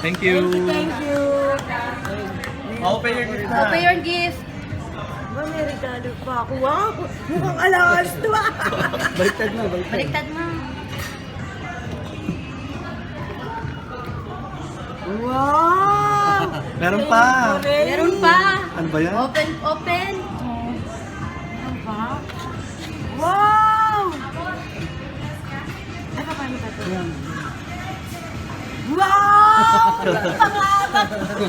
Thank you. Thank you. Open your gift na. Open your gift. Ba, may regalo pa ako. Wow! Mukhang alawas to ah! Baliktad na, baliktad. Baliktad mo. Wow! Meron pa. Meron pa. Ano ba yan? Open, open. Ano ba? Wow! Ay, paano ba ito? Wow! Pangabat ko!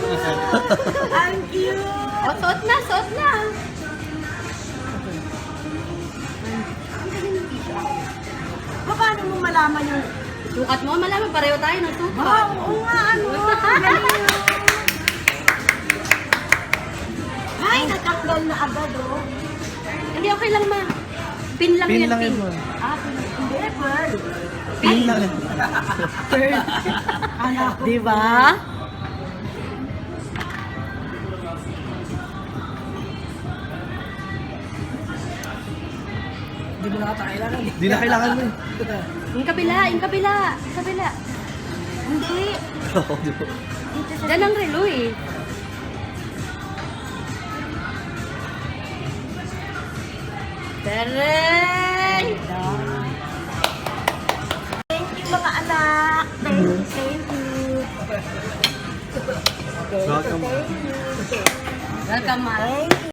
Ang cute! O, suot na, suot na. Paano mo malaman yung... Sukat mo, malaman pareho tayo ng sukat. Wow! Oo nga, ano? Galing. Ay, natanggal na agad, oh. Hindi, okay lang ma. Pin lang Pin yan, lang pin. yun, ma. Ah, hindi, pearl. Pin lang. Pearl. Kala ko. Di ba? Hindi mo nakata kailangan. Di na kailangan mo eh. Yung kabila, yung kabila. Kabila. Hindi. Diyan ang relo eh. Taray! Thank you, mga anak. Thank you. Welcome. Thank you. Welcome ma. Thank you.